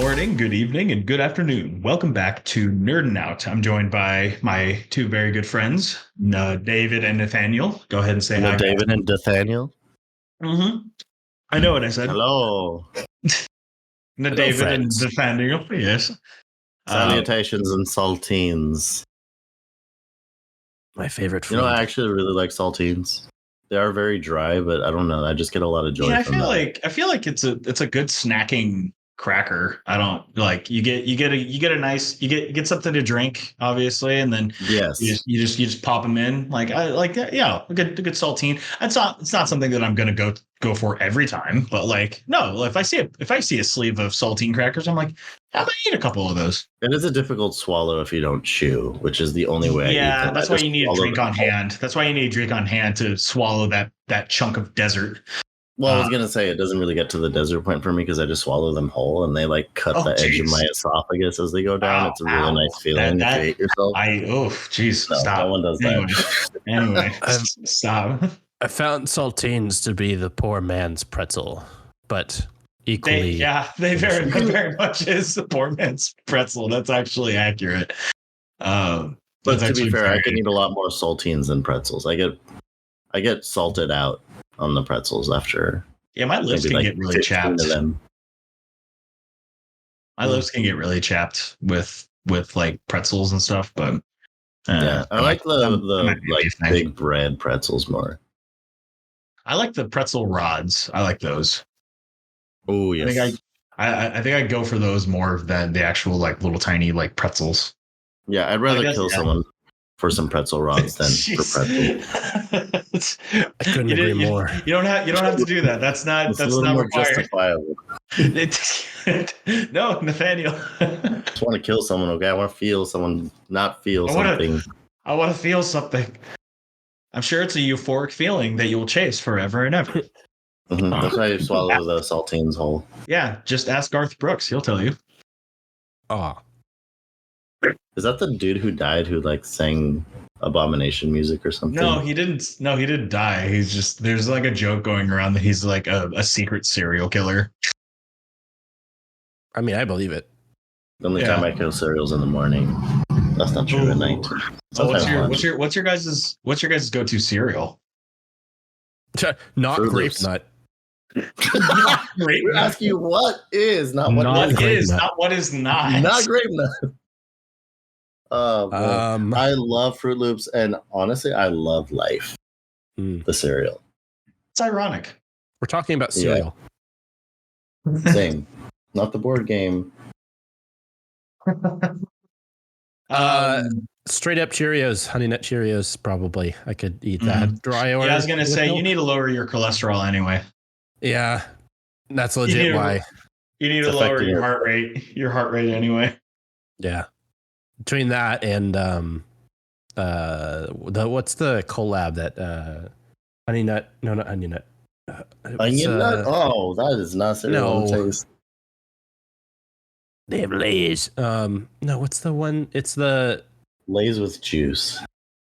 morning, good evening, and good afternoon. Welcome back to Nerdin' Out. I'm joined by my two very good friends, David and Nathaniel. Go ahead and say hi. David and Nathaniel. I know what I said. Hello. David friends. and Nathaniel. Yes. Salutations and saltines. My favorite food. You know, I actually really like saltines. They are very dry, but I don't know. I just get a lot of joy from them. I feel like it's a good snacking cracker. I don't like you get something to drink, obviously, and then yes, you just pop them in. Like I like that. Yeah, a good saltine. It's not something that I'm gonna go for every time, but like no, if I see a sleeve of saltine crackers, I'm like, I'm gonna eat a couple of those. It is a difficult swallow if you don't chew, which is the only way. Yeah, that's why you need a drink on hand. That's why you need a drink on hand to swallow that chunk of desert. Well, I was gonna say it doesn't really get to the desert point for me because I just swallow them whole, and they like cut the edge of my esophagus as they go down. It's a really nice feeling if you hate yourself. Stop. No one does that. Anyway, stop. I found saltines to be the poor man's pretzel, but equally. They very much is the poor man's pretzel. That's actually accurate. But to be fair, I can eat a lot more saltines than pretzels. I get salted out on the pretzels after. Yeah, my lips can get really chapped. My lips can get really chapped with like pretzels and stuff, but I like the big bread pretzels more. I like the pretzel rods. I like those. Oh yes. I think I'd go for those more than the actual like little tiny like pretzels. Yeah, I'd rather kill someone for some pretzel rods than for pretzels. I couldn't agree more. You don't have to do that. That's not required. Justifiable. No, Nathaniel. I just want to kill someone. Okay, I want to feel someone not feel something. I want to feel something. I'm sure it's a euphoric feeling that you will chase forever and ever. That's why you swallow the saltines whole. Yeah, just ask Garth Brooks. He'll tell you. Oh. Is that the dude who died who like sang Abomination music or something? No, he didn't. No, he didn't die. He's just there's like a joke going around that he's like a secret serial killer. I mean, I believe it. The only time I kill cereals in the morning. That's not true at night. What's your guys' go-to cereal? Not grape nut. We're asking you what is, not what is. Not what is not. Not grape nut. I love Fruit Loops, and honestly, I love Life, the cereal. It's ironic. We're talking about cereal. Yeah. Same. Not the board game. Straight up Cheerios, Honey Nut Cheerios, probably. I could eat that. Dry order. Yeah, I was going to say, you need to lower your cholesterol anyway. Yeah, that's legit why. You need to lower your heart rate anyway. Yeah. Between that and what's the collab that Honey Nut? No, not Onion Nut. Onion Nut? Oh, that is not cereal taste. They have Lay's. No, what's the one? It's the Lay's with juice.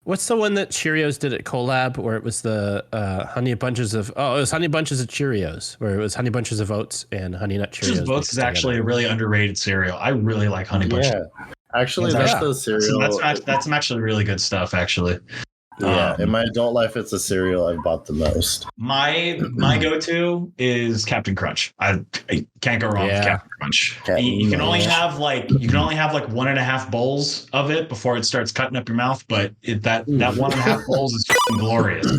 What's the one that Cheerios did at collab where it was the Honey Bunches of Cheerios, where it was Honey Bunches of Oats and Honey Nut Cheerios. Bunches of Oats is actually a really underrated cereal. I really like Honey Bunches. Yeah. Actually, that's the cereal. That's some actually really good stuff, actually. Yeah, in my adult life, it's a cereal I've bought the most. My go-to is Captain Crunch. I can't go wrong with Captain Crunch. You can only have like 1.5 bowls of it before it starts cutting up your mouth, but that 1.5 bowls is glorious.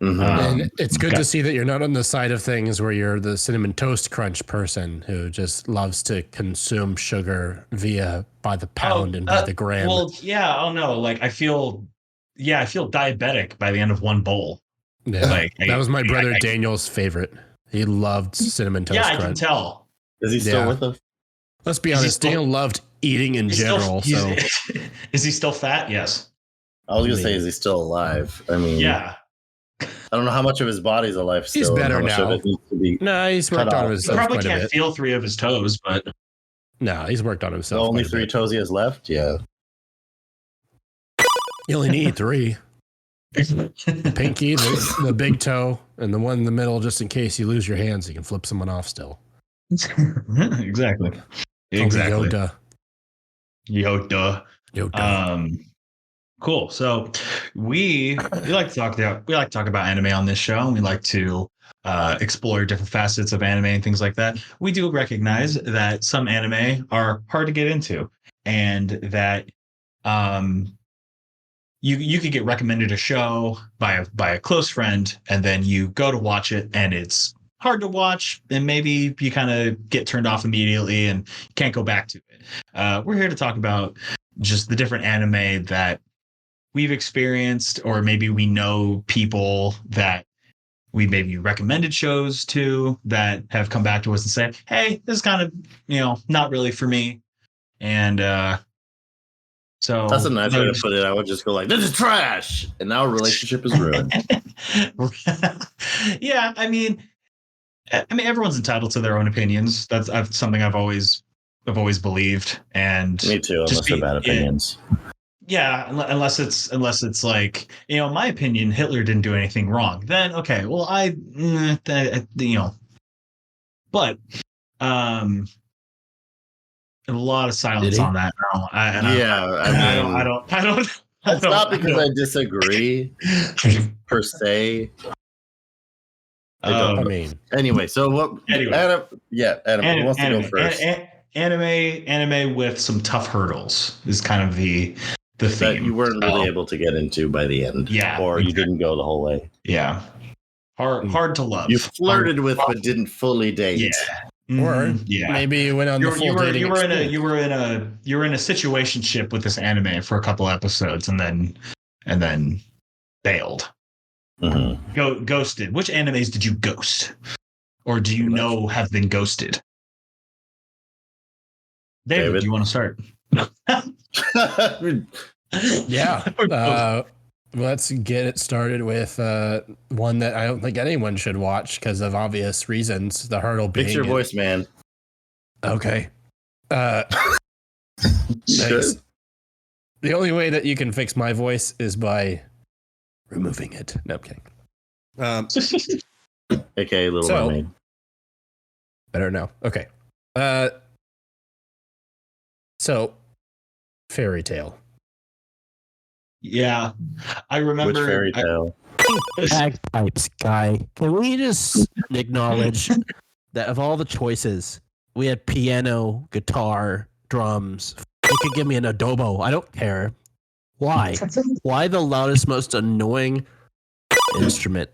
And it's good to see that you're not on the side of things where you're the Cinnamon Toast Crunch person who just loves to consume sugar by the pound and by the gram. Well, yeah. Oh no, like I feel diabetic by the end of one bowl. Yeah, that was my brother Daniel's favorite. He loved Cinnamon Toast Crunch. Yeah, I can tell. Is he still with us? Let's be honest. Daniel loved eating in general. Is he still fat? Yes. I was gonna say, is he still alive? I mean, yeah. I don't know how much of his body's alive still. He's better now. No, he's worked on himself. He probably can't feel 3 of his toes, but no, he's worked on himself. Only 3 toes he has left. Yeah. You only need 3. The pinky, the big toe, and the one in the middle, just in case you lose your hands, you can flip someone off still. Exactly. Exactly. Yoda. Cool. So we like to talk about anime on this show. We like to explore different facets of anime and things like that. We do recognize that some anime are hard to get into, and that you could get recommended a show by a close friend, and then you go to watch it, and it's hard to watch, and maybe you kind of get turned off immediately and you can't go back to it. We're here to talk about just the different anime that we've experienced, or maybe we know people that we maybe recommended shows to that have come back to us and said, hey, this is kind of, not really for me. And so that's a nice way to put it. I would just go like, this is trash, and now a relationship is ruined. Yeah, I mean everyone's entitled to their own opinions. That's something I've always believed. And me too, unless they're bad opinions. Yeah, unless it's like, my opinion, Hitler didn't do anything wrong. Then okay, well but a lot of silence on that. I don't. It's not because I disagree per se. I mean, anyway. So what? Anyway, Adam who wants to go first? Anime with some tough hurdles is kind of the theme that you weren't really able to get into by the end. Yeah, or you didn't go the whole way. Yeah, hard to love. You flirted with, but didn't fully date. Yeah. Or maybe you went on the full dating. You were in a situationship with this anime for a couple episodes and then bailed. Mm-hmm. Ghosted. Which animes did you ghost, or do you know have been ghosted? David, do you want to start? Yeah. Let's get it started with one that I don't think anyone should watch because of obvious reasons. The hurdle being fix your voice, man. Okay. The only way that you can fix my voice is by removing it. No, I'm kidding. AKA Little Mermaid. Better now. Okay. So, Fairy Tail. Yeah, I remember. Which Fairy Tale? Bagpipes guy. Can we just acknowledge that of all the choices, we had piano, guitar, drums. You could give me an adobo. I don't care. Why? Why the loudest, most annoying instrument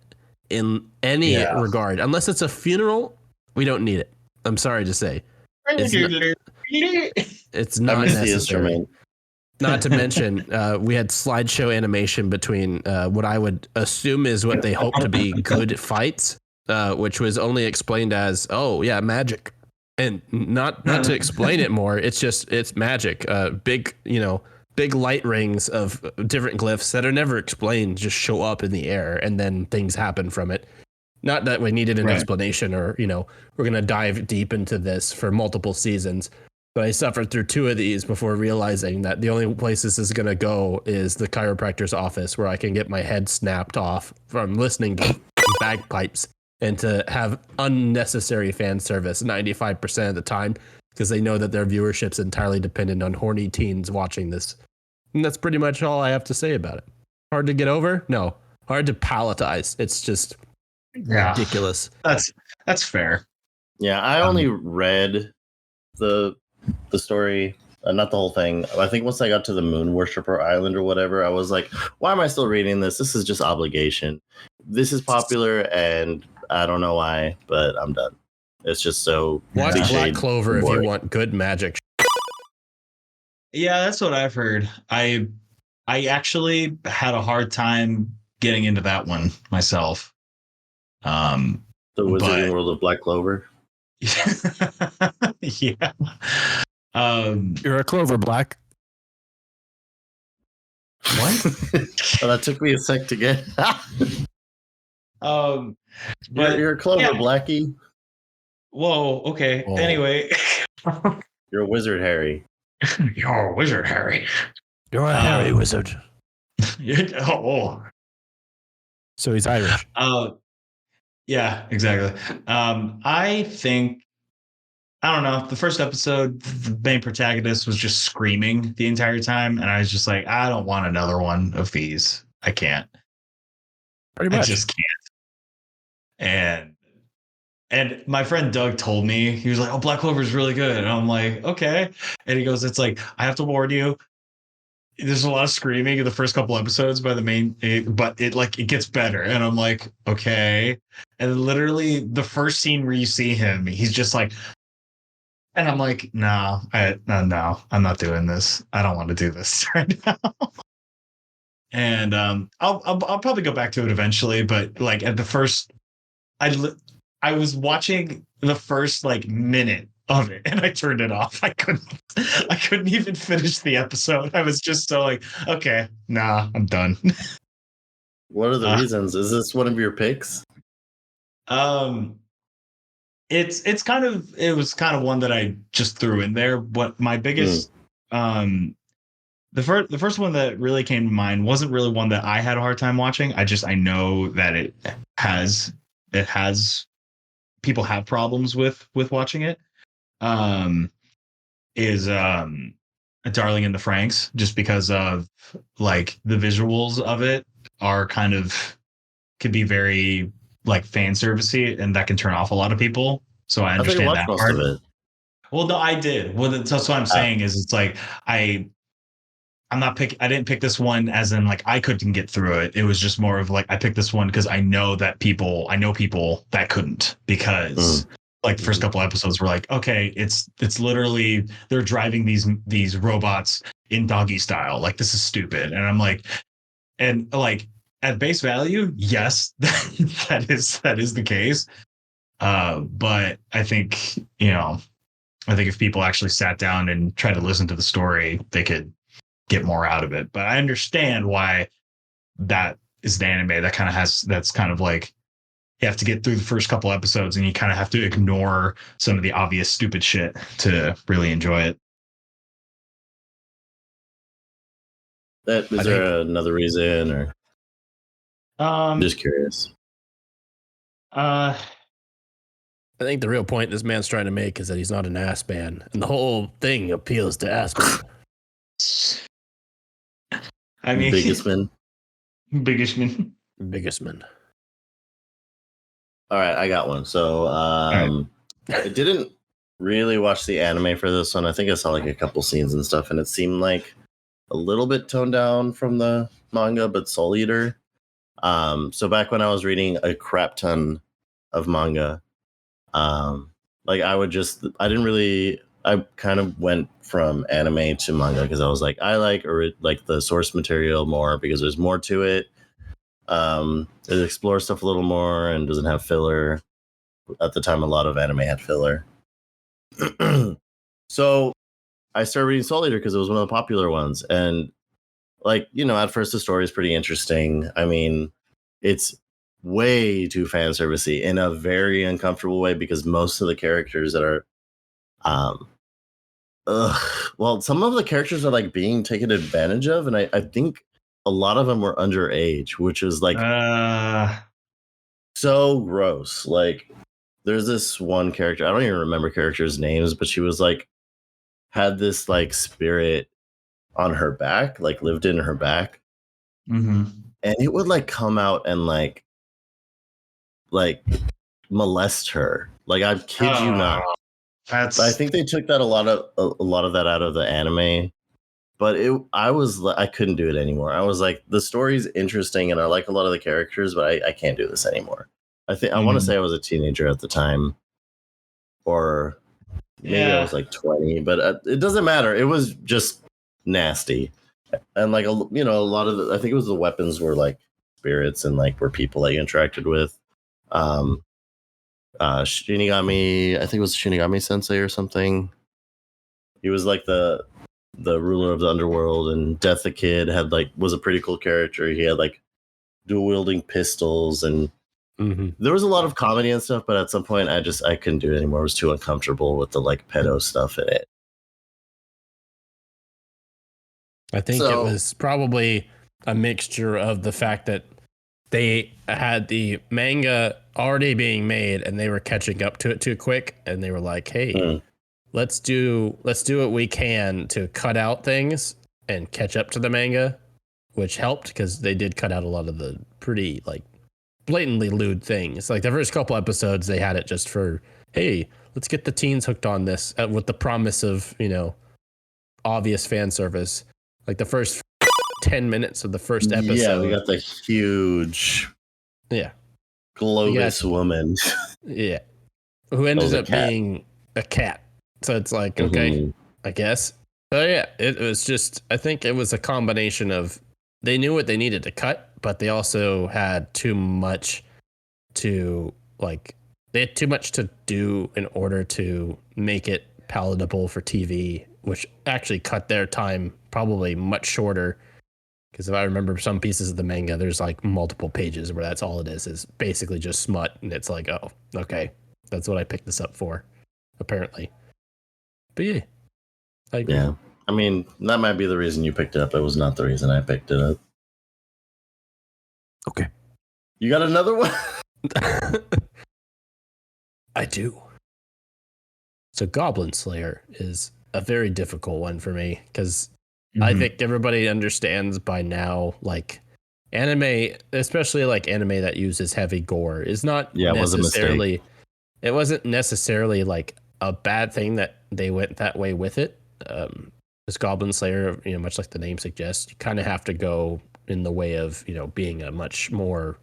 in any regard? Unless it's a funeral, we don't need it. I'm sorry to say. It's not necessary. Not to mention, we had slideshow animation between what I would assume is what they hope to be good fights, which was only explained as, magic. And not to explain it more, it's magic. Big light rings of different glyphs that are never explained just show up in the air and then things happen from it. Not that we needed an explanation or, we're going to dive deep into this for multiple seasons. But I suffered through 2 of these before realizing that the only place this is going to go is the chiropractor's office where I can get my head snapped off from listening to bagpipes and to have unnecessary fan service 95% of the time because they know that their viewership's entirely dependent on horny teens watching this. And that's pretty much all I have to say about it. Hard to get over? No. Hard to palatize. It's just ridiculous. That's fair. Yeah, I only read the story, not the whole thing. I think once I got to the Moon Worshipper Island or whatever, I was like, why am I still reading this? This is just obligation. This is popular and I don't know why, but I'm done. It's just so watch Black Clover if you want good magic. Yeah, that's what I've heard. I actually had a hard time getting into that one myself. The Wizarding World of Black Clover. Yeah. You're a Clover Black. What? Well, that took me a sec to get. But you're a Clover Blackie. Whoa. Okay. Whoa. Anyway, you're a wizard, Harry. You're a wizard, Harry. You're a Harry wizard. So he's Irish. Yeah, exactly. I think I don't know. The first episode, the main protagonist was just screaming the entire time, and I was just like, I don't want another one of these. I can't. Pretty much. I just can't. And my friend Doug told me, he was like, "Oh, Black Clover is really good," and I'm like, "Okay." And he goes, "It's like, I have to warn you, there's a lot of screaming in the first couple episodes by the main, but it gets better." And I'm like, "Okay." And literally the first scene where you see him, he's just like. And I'm like, no, I'm not doing this. I don't want to do this right now. And I'll probably go back to it eventually. But like at the first, I was watching the first like minute of it, and I turned it off. I couldn't even finish the episode. I was just so like, okay, nah, I'm done. What are the reasons? Is this one of your picks? It was kind of one that I just threw in there. What my biggest the first one that really came to mind wasn't really one that I had a hard time watching. I know that it has people have problems with watching it. Is A Darling in the Franxx, just because of like the visuals of it are could be very like fan servicey, and that can turn off a lot of people. So I understand that part. Of it. Well, no, I did. Well, that's what I'm saying is it's like I didn't pick this one as in like I couldn't get through it. It was just more of like I picked this one because I know people that couldn't, because like the first couple episodes were like, okay, it's literally they're driving these robots in doggy style. Like, this is stupid. And I'm like, and like at base value, yes, that is the case. But I think, if people actually sat down and tried to listen to the story, they could get more out of it. But I understand why that is the anime that that's kind of like, you have to get through the first couple episodes and you kind of have to ignore some of the obvious stupid shit to really enjoy it. Is there another reason, or just curious? I think the real point this man's trying to make is that he's not an ass man, and the whole thing appeals to ass men. I mean, biggest man. All right, I got one. So I didn't really watch the anime for this one. I think I saw like a couple scenes and stuff, and it seemed like a little bit toned down from the manga, but Soul Eater. So back when I was reading a crap ton of manga, I kind of went from anime to manga because I was like, I like the source material more because there's more to it. It explores stuff a little more and doesn't have filler. At the time, a lot of anime had filler. So I started reading Soul Eater because it was one of the popular ones. And at first the story is pretty interesting. I mean, it's way too fan servicey in a very uncomfortable way because most of the characters that are some of the characters are like being taken advantage of, and I think a lot of them were underage, which is like so gross. Like, there's this one character, I don't even remember characters' names, but she was like had this like spirit on her back, like lived in her back, and it would like come out and like molest her. Like, I kid you not. I think they took that a lot of that out of the anime, but I couldn't do it anymore. I was like, the story's interesting and I like a lot of the characters, but I can't do this anymore. I want to say I was a teenager at the time, or maybe I was like 20, but it doesn't matter. It was just nasty, and like a lot of I think it was the weapons were like spirits and like were people that you interacted with. Shinigami, I think it was Shinigami Sensei or something. He was like the ruler of the underworld, and Death the Kid was a pretty cool character. He had like dual wielding pistols, and there was a lot of comedy and stuff, but at some point I couldn't do it anymore. I was too uncomfortable with the like pedo stuff in it. I think it was probably a mixture of the fact that they had the manga already being made and they were catching up to it too quick, and they were like, hey, let's do what we can to cut out things and catch up to the manga, which helped because they did cut out a lot of the pretty like blatantly lewd things. Like the first couple episodes, they had it just for, hey, let's get the teens hooked on this with the promise of, obvious fan service. Like the first 10 minutes of the first episode. Yeah, we got the huge Globus woman. Yeah. Who ended up being a cat. So it's like, okay, I guess. But yeah, it was just, I think it was a combination of they knew what they needed to cut, but they also had too much to they had too much to do in order to make it palatable for TV, which actually cut their time probably much shorter. Because if I remember some pieces of the manga, there's like multiple pages where that's all it is basically just smut. And it's like, oh, okay, that's what I picked this up for, apparently. But yeah. Yeah. I mean, that might be the reason you picked it up. It was not the reason I picked it up. Okay. You got another one? I do. So Goblin Slayer is a very difficult one for me because I think everybody understands by now, like anime, especially like anime that uses heavy gore, is not necessarily. It wasn't necessarily like a bad thing that they went that way with it. This Goblin Slayer, much like the name suggests, you kind of have to go in the way of being a much more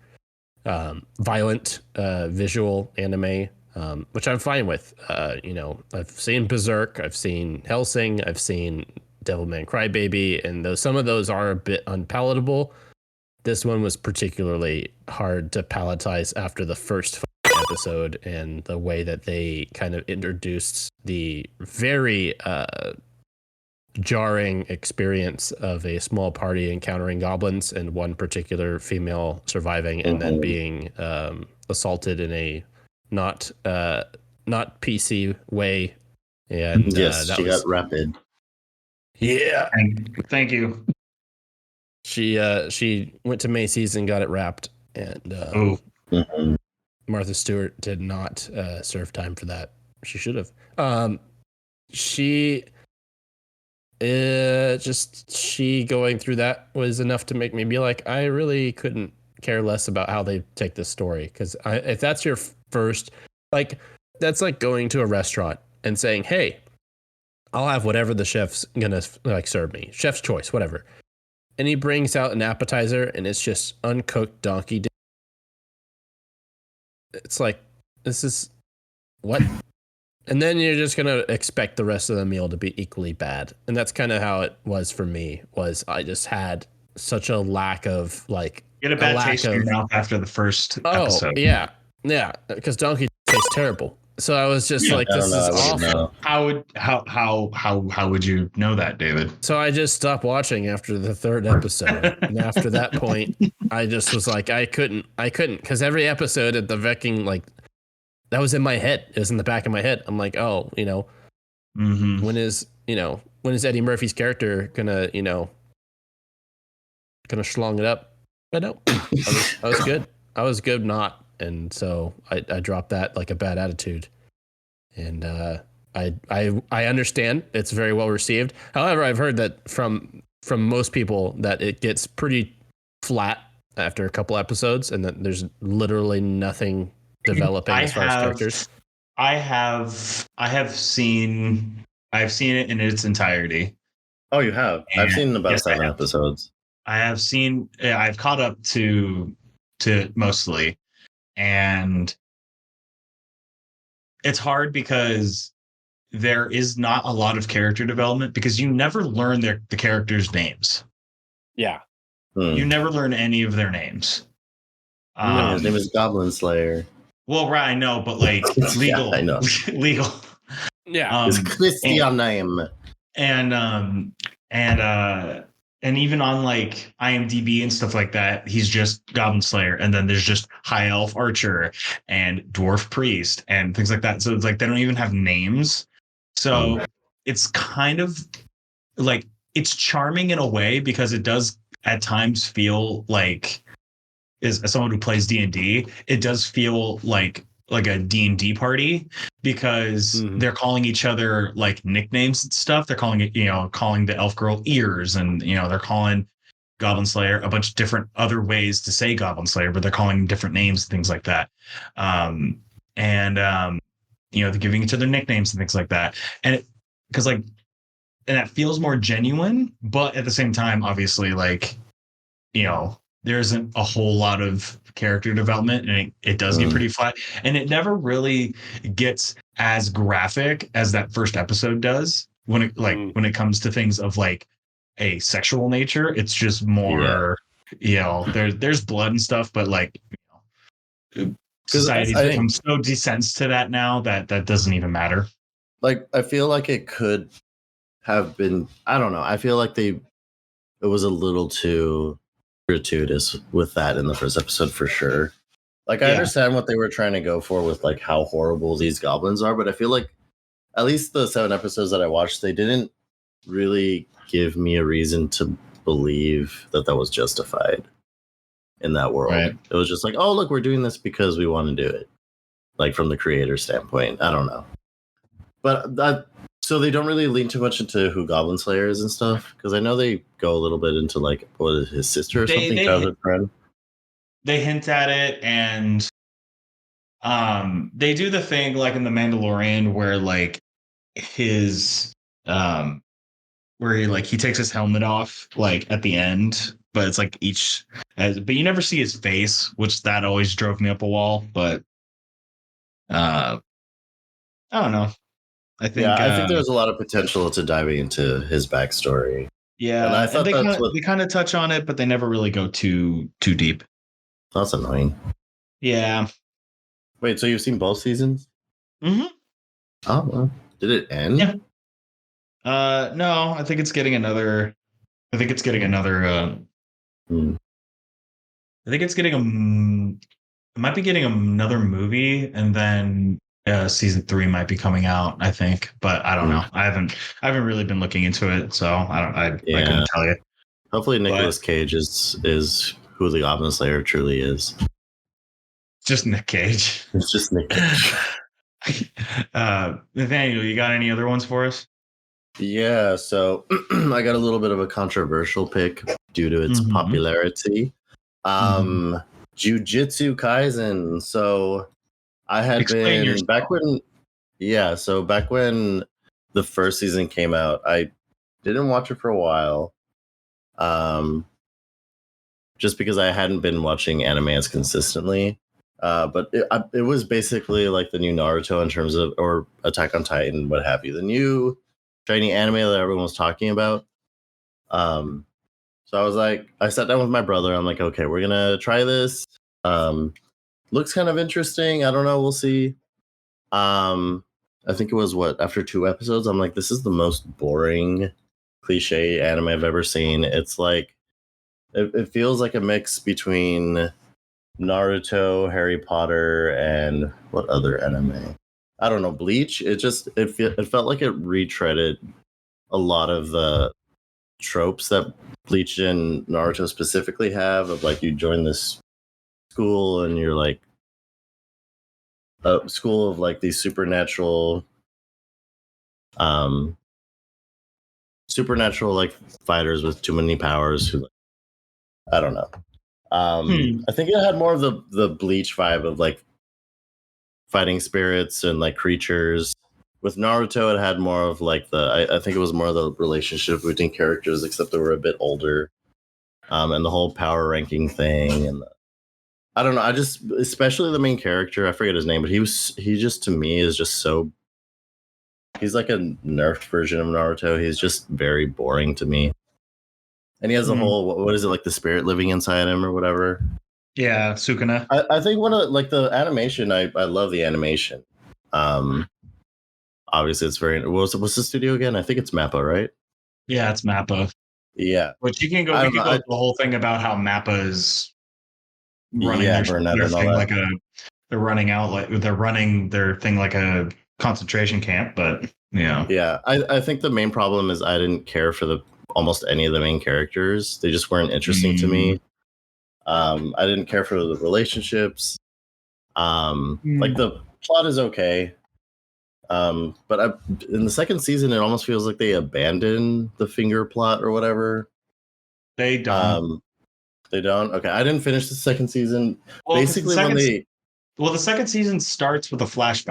violent visual anime. Which I'm fine with. I've seen Berserk, I've seen Hellsing, I've seen Devilman Crybaby, and some of those are a bit unpalatable. This one was particularly hard to palatize after the first episode and the way that they kind of introduced the very jarring experience of a small party encountering goblins and one particular female surviving and then being assaulted in a not PC way, and yes, she got rapid. Yeah, thank you. She went to Macy's and got it wrapped, and Martha Stewart did not serve time for that. She should have. She going through that was enough to make me be like, I really couldn't care less about how they take this story, because if that's your first, like, that's like going to a restaurant and saying, hey, I'll have whatever the chef's gonna serve me, chef's choice, whatever, and he brings out an appetizer and it's just uncooked donkey dick. It's like, this is what? And then you're just gonna expect the rest of the meal to be equally bad, and that's kind of how it was for me. Was I just had such a lack of like, get a bad taste in your mouth after the first episode. Yeah, because donkey tastes terrible. So I was just like, this is awful. How would you know that, David? So I just stopped watching after the third episode. And after that point, I just was like, I couldn't, because every episode at the Viking, like, that was in my head. It was in the back of my head. I'm like, oh, when is Eddie Murphy's character gonna schlong it up? But no, I was good. I was good not. And so I dropped that like a bad attitude. And I understand it's very well received. However, I've heard that from most people that it gets pretty flat after a couple episodes and that there's literally nothing developing as far as characters. I have seen it in its entirety. Oh, you have? And I've seen about 7 episodes. I've caught up to mostly. And it's hard because there is not a lot of character development because you never learn the characters' names. Yeah. You never learn any of their names. His name is Goblin Slayer. Well, right, I know, but like it's legal. Yeah, I know. Legal. Yeah. It's Christian name. And even on like IMDb and stuff like that, he's just Goblin Slayer. And then there's just High Elf Archer and Dwarf Priest and things like that. So it's like they don't even have names. So it's kind of like, it's charming in a way because it does at times feel like, as someone who plays D&D, it does feel like like a D&D party because they're calling each other like nicknames and stuff. They're calling it, calling the elf girl Ears, and they're calling Goblin Slayer a bunch of different other ways to say Goblin Slayer, but they're calling them different names and things like that. They're giving each other nicknames and things like that. And that feels more genuine, but at the same time, obviously, like, there isn't a whole lot of character development, and it does get pretty flat, and it never really gets as graphic as that first episode does when it comes to things of like a sexual nature. It's just more, there's blood and stuff, but like, society's become so desensed to that now that doesn't even matter. Like, I feel like it could have been, I don't know. I feel like it was a little too gratuitous with that in the first episode for sure. Like, I understand what they were trying to go for with like how horrible these goblins are, but I feel like at least the 7 episodes that I watched, they didn't really give me a reason to believe that was justified in that world. Right. It was just like, oh, look, we're doing this because we want to do it. Like, from the creator standpoint, I don't know. But so they don't really lean too much into who Goblin Slayer is and stuff, because I know they go a little bit into like, what is his sister or something, childhood friend. They hint at it, and they do the thing like in The Mandalorian where like his where he takes his helmet off like at the end, but it's like but you never see his face, which that always drove me up a wall. But I don't know. I think there's a lot of potential to diving into his backstory. Yeah, and I thought they kind of touch on it, but they never really go too deep. That's annoying. Yeah. Wait, so you've seen both seasons? Mm-hmm. Oh, well. Did it end? Yeah. No, I think it's getting another. I think it's getting another. I think it's getting it might be getting another movie, and then season 3 might be coming out, I think, but I don't know. I haven't really been looking into it, so I couldn't tell you. Hopefully Nicolas Cage is who the Goblin Slayer truly is. Just Nick Cage. It's just Nick Cage. Nathaniel, you got any other ones for us? Yeah, so I got a little bit of a controversial pick due to its popularity. Jujutsu Kaisen. So I had back when the first season came out, I didn't watch it for a while. Just because I hadn't been watching anime as consistently. But it was basically like the new Naruto in terms of, or Attack on Titan, what have you. The new shiny anime that everyone was talking about. So I was like, I sat down with my brother. I'm like, okay, we're going to try this. Looks kind of interesting. I don't know. We'll see. I think it was after 2 episodes, I'm like, this is the most boring cliche anime I've ever seen. It's like, it feels like a mix between Naruto, Harry Potter, and what other anime? I don't know, Bleach. It felt like it retreaded a lot of the tropes that Bleach and Naruto specifically have, of like, you join this school and you're like a school of like these supernatural like fighters with too many powers who, I don't know. I think it had more of the Bleach vibe of like fighting spirits and like creatures. With Naruto, it had more of like I think it was more of the relationship between characters, except they were a bit older. And the whole power ranking thing, and I don't know. I just, especially the main character, I forget his name, but he just, to me, is just so. He's like a nerfed version of Naruto. He's just very boring to me. And he has a whole, what is it, like the spirit living inside him or whatever? Yeah, Sukuna. I think one of like the animation, I love the animation. Obviously it's very, what's the studio again? I think it's Mappa, right? Yeah, it's Mappa. Yeah. But you can go, we can go the whole thing about how Mappa is running their thing like they're running out, like they're running their thing like a concentration camp, but yeah. Yeah. I think the main problem is I didn't care for almost any of the main characters. They just weren't interesting to me. I didn't care for the relationships. Like the plot is okay. But in the second season, it almost feels like they abandoned the finger plot or whatever. They don't. They don't. Okay, I didn't finish the second season. Well, basically, the second season starts with a flashback